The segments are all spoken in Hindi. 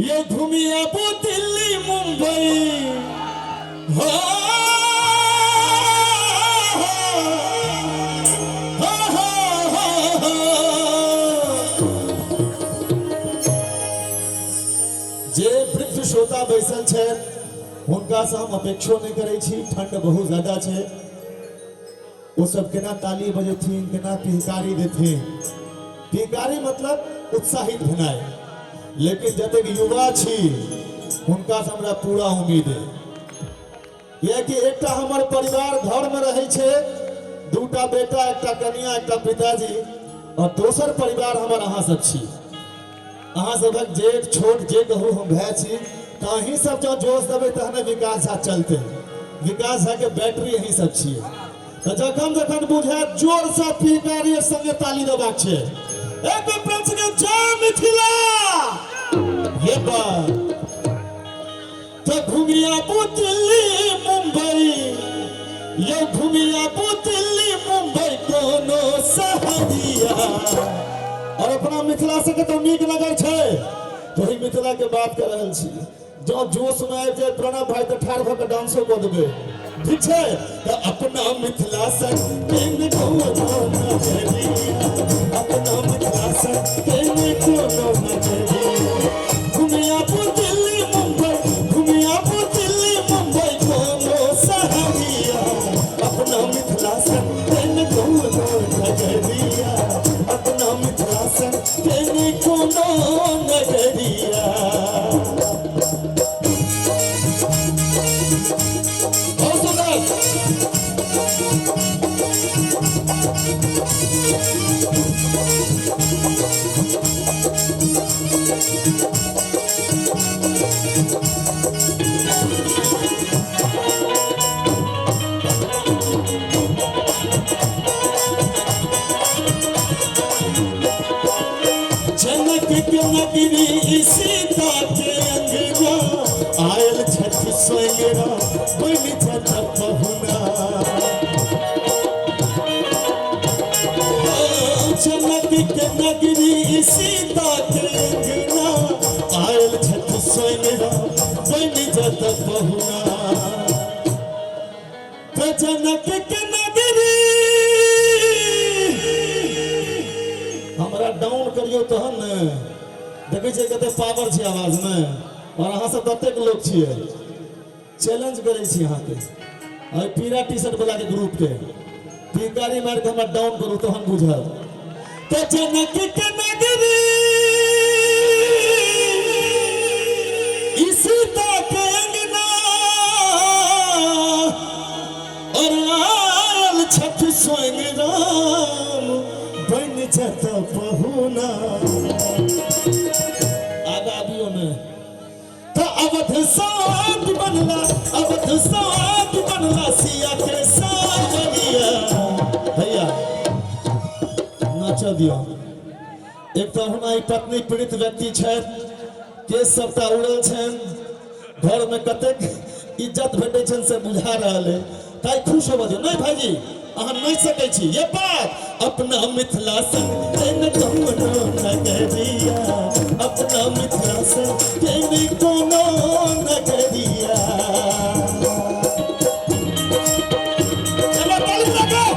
ये घूमी अब दिल्ली मुंबई हो जे वृद्ध श्रोता बैसल छे हुनका से हम अपेक्षो नहीं करे छी। ठंड बहुत ज्यादा छे, वो सब केना ताली बजेथिन, केना पिहकारी देथिन। पिहकारी मतलब उत्साहित भेनाय। लेकिन जतेक युवा छी हुनका से हमरा पूरा उम्मीद है ये कि एकटा हमर परिवार घर में रहे छे, दूटा बेटा, एकटा कन्या, एकटा पिताजी, और दोसर परिवार हमर अहाँ सब छी। अहाँ सबक जेठ छोट जे कहू हम भाई छी, तो अहीं सब जो जोश देवे तहने विकास झा चलते। विकास झा के बैटरी अहीं सब छिए। तो जखन जखन बुझे जोर से पिहकारी संगे ताली देबाक छे। एक प्रश्न जय मिथिला ये बात तो घूमिया दिल्ली मुंबई, ये घूमिया दिल्ली मुंबई कोनो सहरिया। और अपना मिथिला से तो नीक लगे छे, तो ही मिथिला के बात कर रहल छी। जो जोश में आबि जाए प्रणव भाई तो ठाड़ भऽ के डांसो कऽ देबै, ठीक है। तो अपना मिथिला से अपना मिथिला से घुमियापुर दिल्ली मुंबई, घुमियापुर दिल्ली मुंबई कोनो सहरिया। अपना मिथिला से नगरिया, अपना मिथिला से कोनो नगरिया। नगरी सीता के अंगना आयल छठ सोयरा बन छठ पहुना। जनक के नगरी सीता के अंगना आयल छठ सोयरा बन छठ पहुना। तो जनक के नगरी हमरा डाउन करियो तहन देखे छे कते पावर छे आवाज में। और अहाँ सब कतेक लोग छिए, चैलेंज करे छी अहाँ के। और पीरा टी शर्ट वाला के ग्रुप के पिहकारी मार के हमरा डाउन करू तहन बुझब। तो जनक के नगरी सीता के अंगना और आयल छठ सोइन राम बन छठ पहुना। तो अवध साथ बनला, अवध साथ बनला सिया के सावरिया। भैया नाचा दियो। एक तो हमारी पत्नी पीड़ित व्यक्ति छे, केस सबटा उड़ल छन, घर में कतेक इज्जत भेटे छन से बुझा रहल है। ताई खुश हो बजो नहीं भाईजी, अहाँ नहीं सकै छी ये बात। अपना मिथिला से नगरिया, अपना मिथिला से कोनो नगरिया। चलो ताली लगाओ,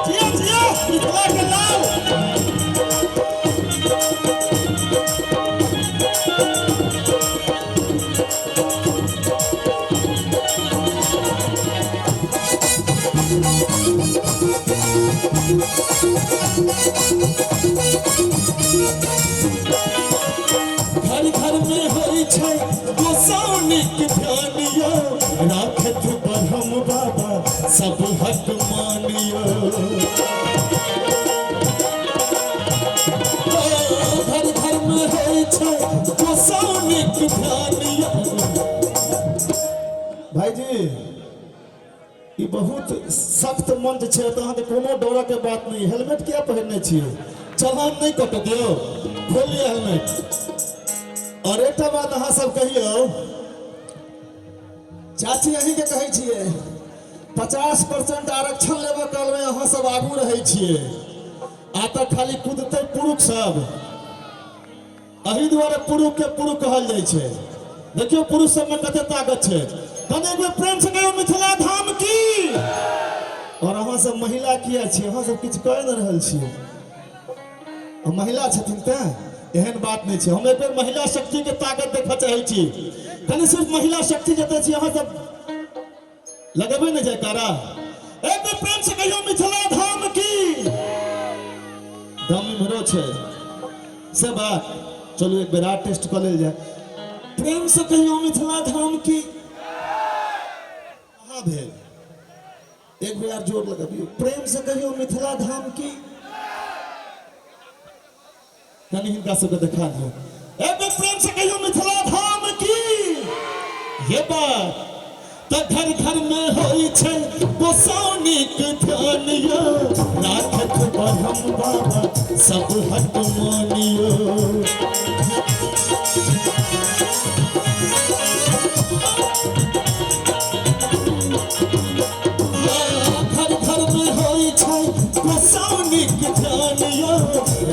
जिया जिया मिथिला के नाम। घर घर में होई छै गोसाउनिक ध्यानियो, राखत ब्रह्म बाबा सब हक मानियो। घर घर में होई छै गोसाउनिक ध्यानियो। भाईजी ये बहुत सख्त मंच छे, तो अहाँ के कोनो डर के बात नहीं। हेलमेट क्या पहनने छिए, चलान नहीं कट दियो, खोलिए हेलमेट। और एक बात अहाँ सब कहियो, चाची अहीं के कहे छिए 50% आरक्षण लेबे काल में अहाँ सब आगू रहे छिए। आ तो खाली कूदते पुरुष सब, एहि दुआरे पुरुष के पुरुष कहल जाइ छै। देखियो पुरुष सब में कते ताकत छै। कने एक बेर प्रेम से कहियो मिथिला धाम की। और अहाँ सब महिला किया छी, अहाँ सब किछु कह न रहल छी। महिला छथिन तें एहन बात नहीं छै। हम एक बेर महिला शक्ति के ताकत देखा चाहे छी। कने सिर्फ महिला शक्ति जते छी अहाँ सब लगेबे न जयकारा। एक बेर प्रेम से कहियो मिथिला धाम की। दम इम्हरो छै से बात। चलो एक बेर टेस्ट कर लेल जाए। प्रेम से कहियो मिथिला धाम की। कहाँ भेल एक बेर जोर लगाबियो। प्रेम से कहियो मिथिला धाम की। कनी हिनका सबके देखा दियो। एक बेर प्रेम से कहियो मिथिला धाम की। ये बात त घर घर में होई छै गोसाउनी के ध्यान यो। राखत ब्रह्म बाबा सब हट मानियो। घर घर में होई छै गोसाउनी के ध्यान यो।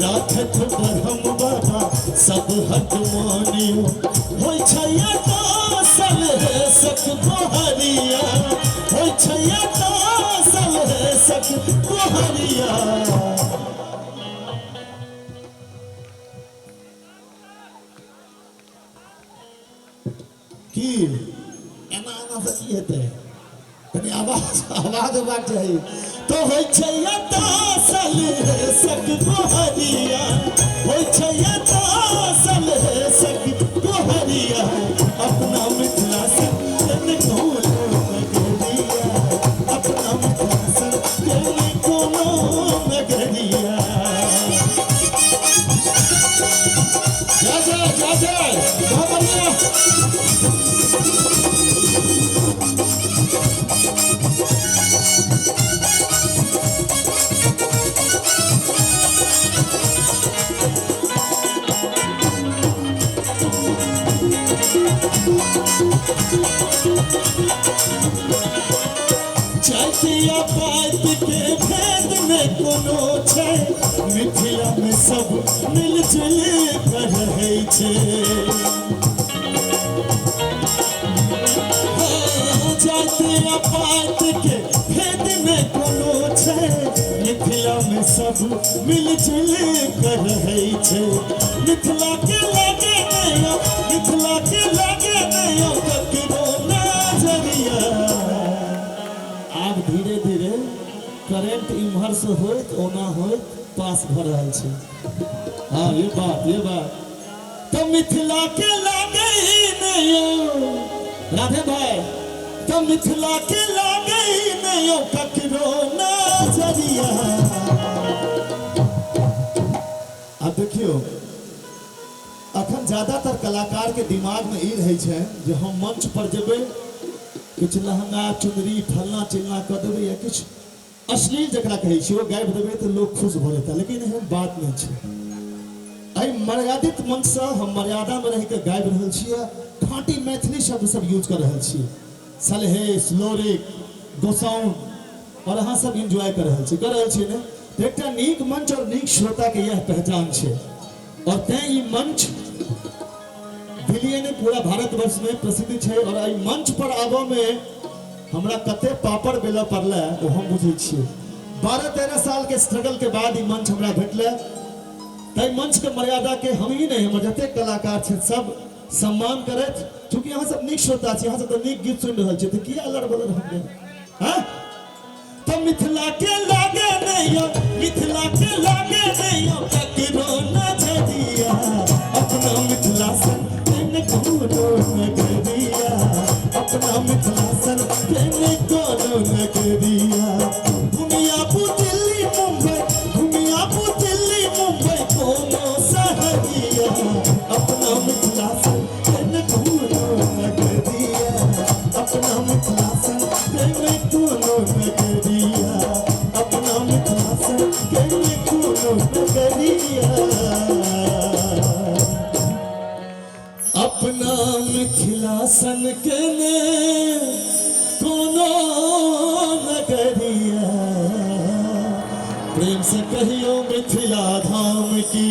राखत ब्रह्म बाबा सब हट मानियो। होई छै सल है सक गोहरिया। होई छै सल है सक गोहरिया। की एना एना से की हेतै। कनी आवाज बात चाहिए। तो होई छै सल है सक गोहरिया। होई छै सल है सक गोहरिया। अपना मिथिला से कोनो नगरिया। अपना मिथिला से कोनो नगरिया। जा बहुत बढ़िया। जातिया बात के भेद में कोनो छै। मिथिला में सब मिलजुल कर रहै छै। जातिया बात के भेद में कोनो छै। मिथिला में सब मिलजुल कर रहै छै। मिथिला के लागे नहीं, मिथिला के लागे नहीं ककरो नजरिया। आब धीरे धीरे करेंट इम्हर से होइत ओना होइत पास भ रहल छै। हाँ ये बात तो मिथिला के लागे ही नहीं। राधे भाई तो मिथिला के लागे ही नहीं ककरो नजरिया। अब देखियो अखन ज्यादातर कलाकार के दिमाग में ई रहे छै जे हम मंच पर जेबे कुछ लहंगा चुनरी फलना चिलना कह देवे या कुछ अश्लील जकरा कहे छी वो गाबि देवे तो लोग खुश भ जेता। लेकिन एहन बात नहीं छै। एहि मर्यादित मंच से हम मर्यादा में रह के गाबि रहल छियै। खाँटी मैथिली शब्द सब यूज कर रहल छियै। सलहेश लोरिक गोसाउन और अहाँ सब एंजॉय कर रहल छियै ने। तो एक नीक मंच और नीक श्रोता के यह पहचान छै। और तैं ई मंच दिल्ली ने पूरा भारतवर्ष में प्रसिद्ध है। और आई मंच पर आबा में हमरा कते पापड़ बेला पड़ला वो हम बुझे छियै। 12-13 साल के स्ट्रगल के बाद ई मंच हमरा भेटले। तै मंच के मर्यादा के हम ही नहीं हमर जते कलाकार छै सब सम्मान करत। चूंकि यहाँ सब नीक श्रोता छै, यहाँ सब तो नीक गीत सुन रहल छै तो किया लड़बड़ हम हां। तो मिथिला के लागे नहीं, मिथिला के लागे नहीं ककरो नजरिया। अपना मिथिला से कोनो नगरिया। अपना मिथिला सन कोनो नगरिया। घुमियाबू दिल्ली मुंबई, घुमियाबू दिल्ली मुंबई कोनो शहरिया। अपना मिथिला सन कोनो नगरिया। अपना मिथिला सन कोनो नगरिया। अपना मिथिला सन कोनो नगरिया। अपना मिथिला सन के कोनो नगरिया। प्रेम से कहियो मिथिला धाम की।